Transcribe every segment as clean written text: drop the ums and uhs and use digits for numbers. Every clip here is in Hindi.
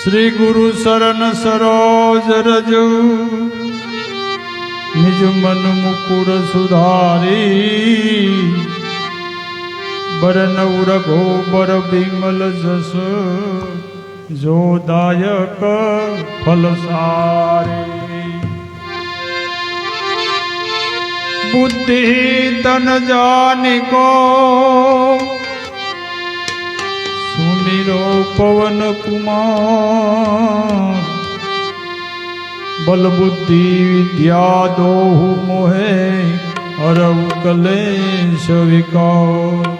श्री गुरु शरण सरोज रज निज मन मुकुर सुधारी बरनऊ रघोबर बिमल जस जो दायक फल सारे बुद्धि तन जानिको सुमिरो पवन कुमार बल बुद्धि विद्या दोहु मोहे हरऊ कलेश विकार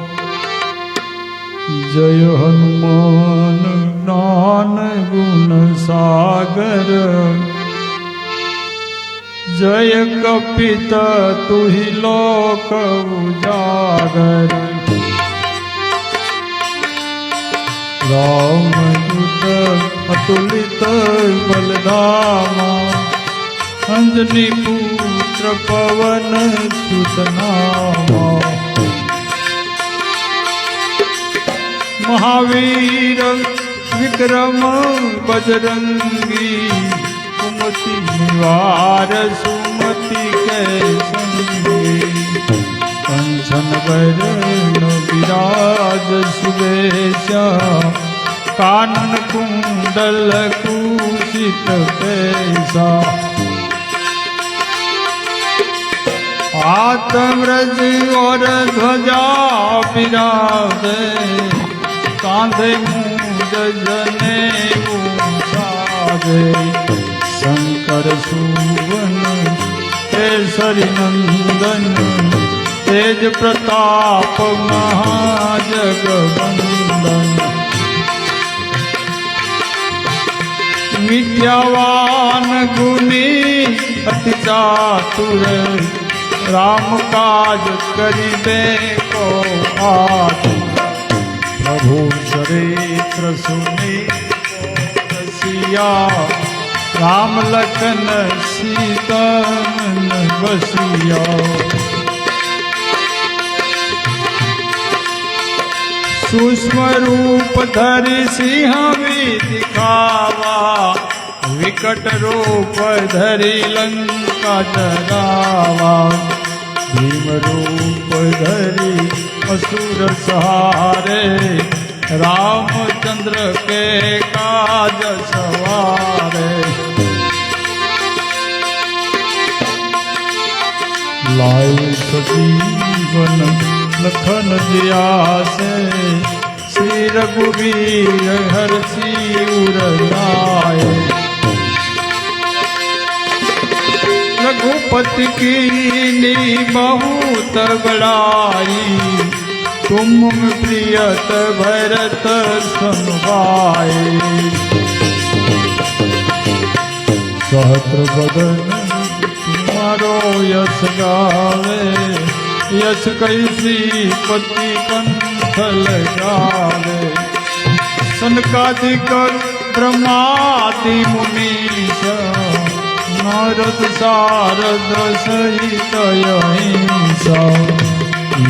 जय हनुमान ज्ञान गुण सागर जय कपित तुहि लोक उजागर रामदूत अतुलित बलधामा अंजनी पुत्र पवन सुत नामा महावीर विक्रम बजरंगी कुमति निवार सुमति के संगी कंचन बरन विराज सुवेशा कानन कुंडल कुशित कैसा हाथ व्रज और ध्वजा विराजे कांधे मूंज जनेऊ साजे शंकर सुवन केसरी नंदन तेज प्रताप महाजगवंदन विद्यावान गुणी अति चातुर राम काज करिबे को आतुर प्रभु चरित्र सुनि रसिया राम लखन सीता मन बसिया सूक्ष्म रूप धरि सिंह भी दिखावा विकट रूप धरि लंका जरावा भीम रूप धरि असुर सहारे रामचंद्र के काज सवारे लाए सजीवन लखन जियासे श्री रघुवीर हरषि उर लाए रघुपति की बहुत बड़ाई तुम प्रियत भरत समभाए सहस्र बदन तुम्हारो यश गावे यश कैसी पति कंठ लगावे सनकादिक ब्रह्मादि मुनीश नारद सारद सहित अहिंसा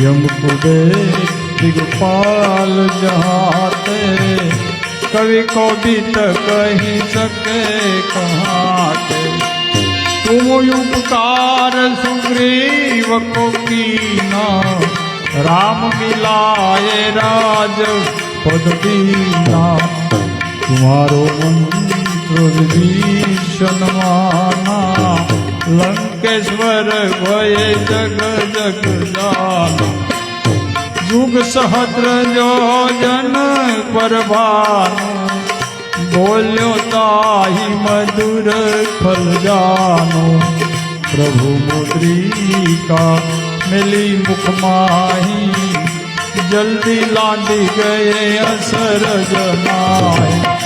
यम कुबेर दिगपाल जहाते कवि कोविद कही सके कहाते तुम उपकार सुग्रीव को कीना राम मिलाए राज पद दीना तुम्हारो मंत्र विभीषण माना लंकेश्वर भय जग जग जाना जुग सहस्र जो जन पर भानु बोल्यो ताहि मधुर फल जानो प्रभु मुद्रिका मिली मुख माही जल्दी लादी गए असर जनाए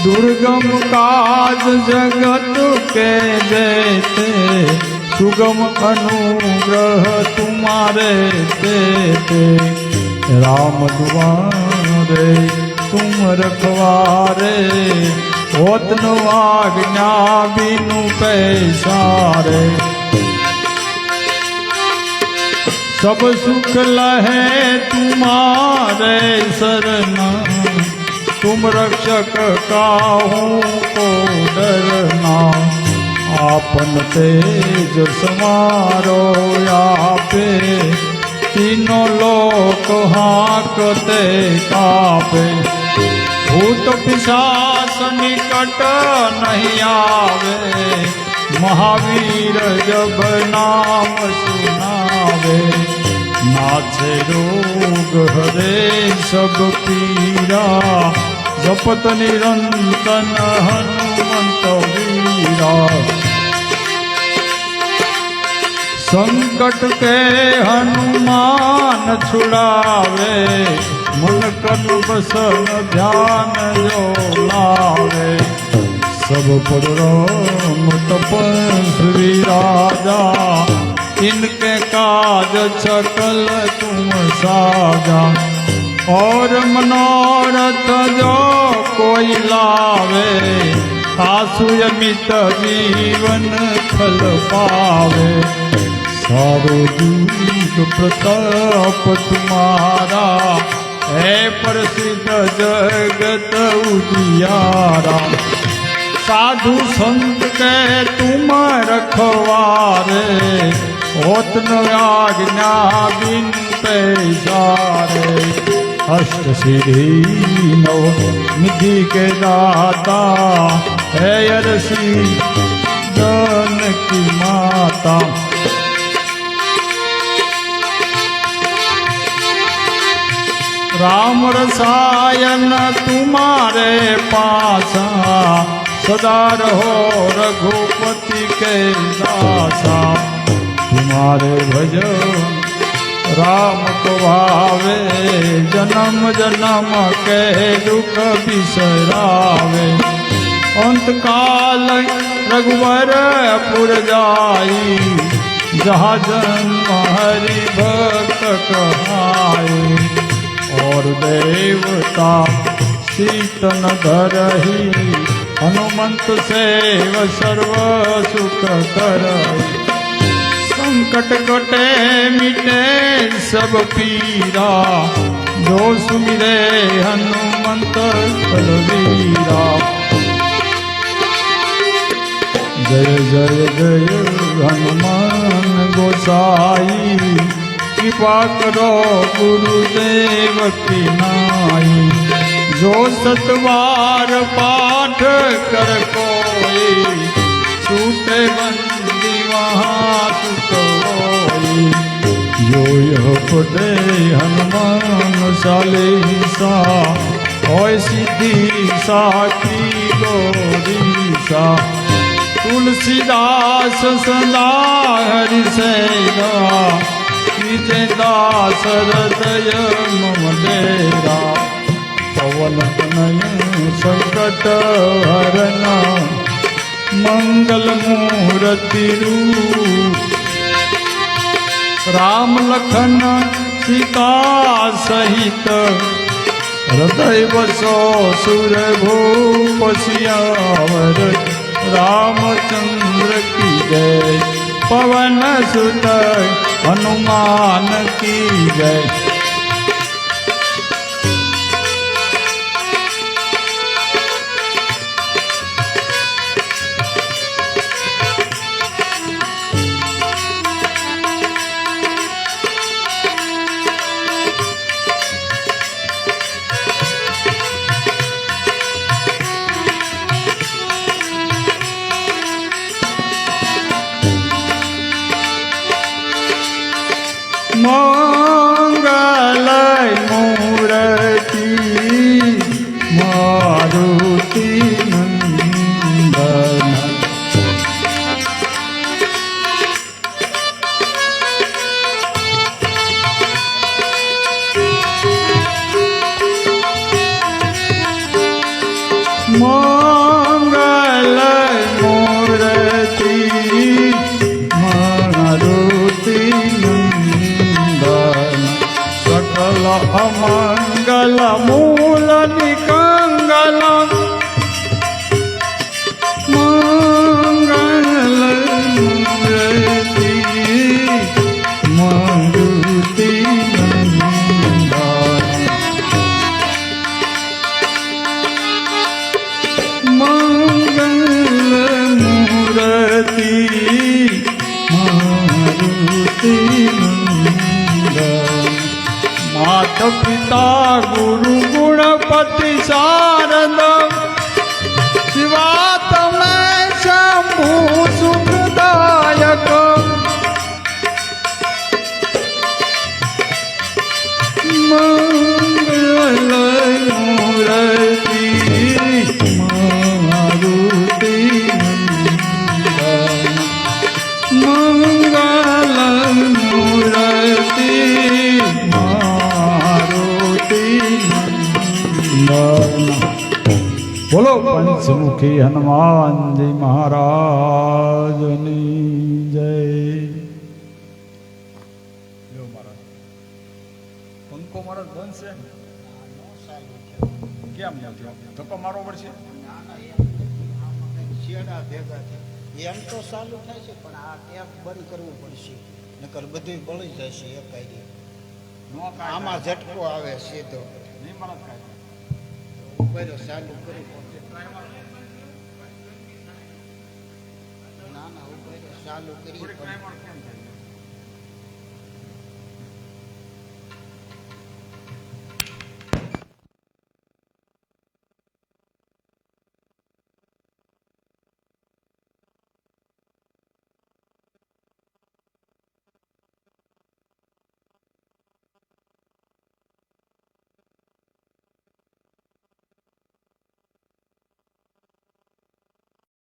दुर्गम काज जगत के देते सुगम अनुग्रह तुम्हारे देते राम दुआरे तुम रखवारे होत न आज्ञा बिनु पैसारे सब सुख लहे तुम्हारे शरणा, तुम रक्षक काहू को डरना। आपन तेज समारो आपे, तीनों लोक हाकते कापे। भूत पिशाच निकट नहीं आवे, महावीर जब नाम सुनावे। नाथे रोग हरे सब पीरा, जपत निरंतन हनुमंत वीरा। संकट के हनुमान छुड़ावे, मन कन बसन ध्यान जो लावे। सब पर राम तपस्वी राजा, इनके काज सकल तुम साजा। और मनोरथ जो कोई लावे, आसु अमित जीवन फल पावे। सारो दूत प्रताप तुम्हारा, है प्रसिद्ध जगत उजियारा। साधु संत के तुम रखवारे, होत न आज्ञा बिन पैसारे। अष्ट सिद्धि नव निधि के दाता, है अरसी धन की माता। राम रसायन तुम्हारे पासा, सदा रहो रघुपति के दासा। तुम्हारे भजन राम को भावे, जन्म जन्म के दुख बिसरावे। अंत काल रघुवर पुर जाई, जहाँ जन्म हरि भक्त कहाई। और देवता शीतन धरही, हनुमंत सेव सर्व सुख करही। संकट कटे मिटे सब पीरा, जो सुमिरे हनुमंत बलवीरा। जय जय जय हनुमान गोसाई, कृपा करो गुरुदेव की नाई। जो सतवार पाठ कर कोई, छूटे बंदी वहाँ सुख होई। जो यह पढ़े हनुमान चालीसा, होय सिद्धि साखी गौरीसा। तुलसीदास सदा हरि सेवा, कीजे दास हृदय मम डेरा। पवन तनय संकट हरना, मंगल मूर्ति रूप। राम लखन सीता सहित, हृदय बसो सुर भूप सियावर। रामचंद्र की जय, पवन सुत हनुमान की जय। मंगल मूर्ति मारुति नंदन। मंगल मूर्ति मारुति सकल अमंगल मूल निकंगल। मंगल मूर्ति मारुति નંદન માત પિતા ગુરુ ગુણપતિ શારદ શિવા તમે શંભુ સુખદાયક મંગલ મૂર્તિ મારુતિ નંદન મંગલ મૂર્તિ મારુતિ નંદન બોલો પંચમુખી હનુમાનજી મહારાજની જય. પંખો મારો બંધ છે કેમ ધક્કો મારવો પડશે? શેડા ભેગા થાય એમ તો ચાલુ થાય છે પણ આ ટેપ બંધ કરવું પડશે નકર બધું બળી જશે એકાઈ. આમાં ઝટકો આવે સીધો નહીં મળે કાંઈ. ઉપર ચાલુ કરવું પડશે. ના ના ઉપર ચાલુ કરી થોડીક ટાઈમ કેમ થાય?